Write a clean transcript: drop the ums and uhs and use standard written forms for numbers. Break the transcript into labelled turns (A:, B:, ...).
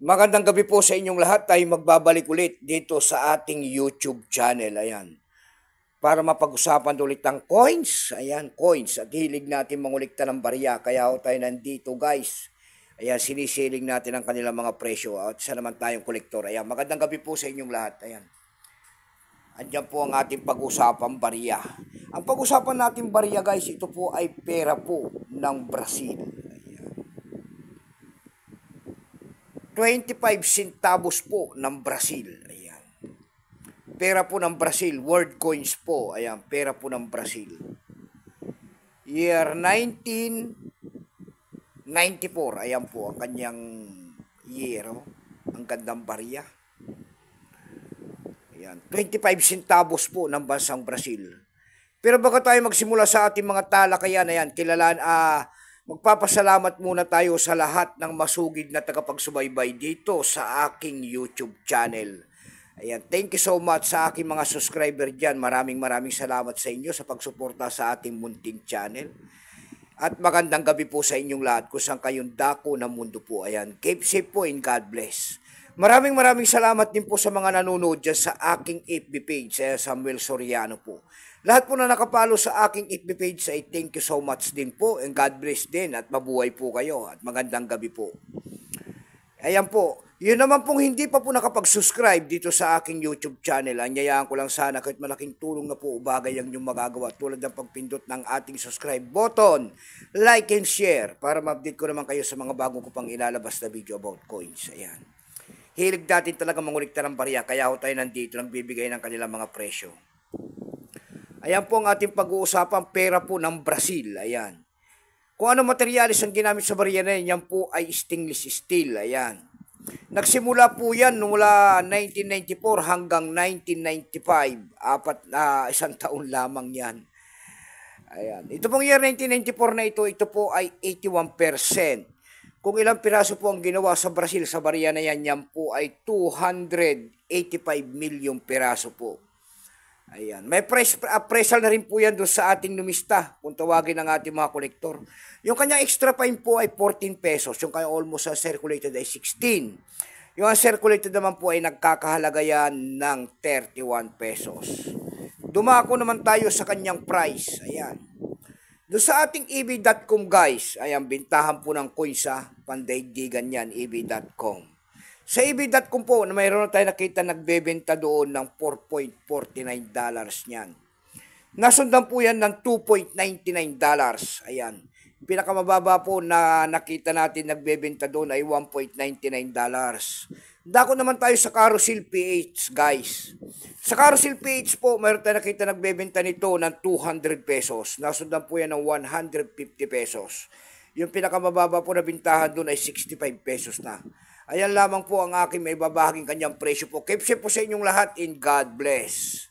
A: Magandang gabi po sa inyong lahat. Tayo magbabalik ulit dito sa ating YouTube channel. Ayan. Para mapag-usapan ulit ng coins. Ayan, coins. At hilig natin mangulikta ng barya. Kaya tayo nandito guys. Ayan, sinisiling natin ang kanilang mga presyo. At isa naman tayong kolektor. Ayan, magandang gabi po sa inyong lahat. Ayan. Andiyan po ang ating pag-usapang barya. Ang pag-usapan natin barya guys, ito po ay pera po ng Brazil. 25 centavos po ng Brazil. Ayan. Pera po ng Brazil. World coins po. Ayan. Pera po ng Brazil. Year 1994. Ayan po ang kanyang year. Oh. Ang gandang barya. Ayan. 25 centavos po ng bansang Brazil. Pero bago tayo magsimula sa ating mga talakayan, ayan, magpapasalamat muna tayo sa lahat ng masugid na tagapagsubaybay dito sa aking YouTube channel. Ayan, thank you so much sa aking mga subscriber dyan. Maraming salamat sa inyo sa pagsuporta sa ating munting channel. At magandang gabi po sa inyong lahat kung saan kayong dako ng mundo po. Ayan, keep safe po and God bless. Maraming salamat din po sa mga nanonood dyan sa aking FB page, Samuel Soriano po. Lahat po na nakapalo sa aking FB page ay thank you so much din po and God bless din at mabuhay po kayo at magandang gabi po. Ayan po, yun naman pong hindi pa po nakapag-subscribe dito sa aking YouTube channel. Anyayaan ko lang sana kahit malaking tulong na po bagay ang inyong magagawa tulad ng pagpindot ng ating subscribe button, like and share para ma-update ko naman kayo sa mga bagong ko pang ilalabas na video about coins. Ayan. Hilig natin talaga mangulikta ng barya kaya tayo nandito nagbibigay ng kanilang mga presyo. Ayan po ang ating pag-uusapan, pera po ng Brazil. Ayan. Kung ano materialis ang ginamit sa barya na yan po ay stainless steel. Ayan. Nagsimula po yan mula 1994 hanggang 1995. Isang taon lamang yan. Ayan. Ito pong year 1994 na ito po ay 81%. Kung ilang piraso po ang ginawa sa Brazil sa barya na yan po ay 285 million piraso po. Ayan. May appraisal na rin po yan doon sa ating numista kung tawagin ng ating mga kolektor. Yung kanyang extra fine po ay 14 pesos. Yung kanyang almost uncirculated ay 16. Yung uncirculated naman po ay nagkakahalaga yan ng 31 pesos. Dumako naman tayo sa kanyang price. Ayan. Doon sa ating ebay.com guys, ayan, bintahan po ng coins sa pandaigdigan yan, ebay.com. Sa ebay.com po, na mayroon na tayo nakita nagbebenta doon ng $4.49 niyan. Nasundan po yan ng $2.99. Ayan. Pinakamababa po na nakita natin nagbebenta doon ay $1.99. Dako naman tayo sa Carousel PH guys. Sa Carousel PH po, mayroon tayo nakita nagbebenta nito ng 200 pesos. Nasundan po yan ng 150 pesos. Yung pinakamababa po na bintahan doon ay 65 pesos na. Ayan lamang po ang aking may babahaging kanyang presyo po. Keep safe po sa inyong lahat and God bless.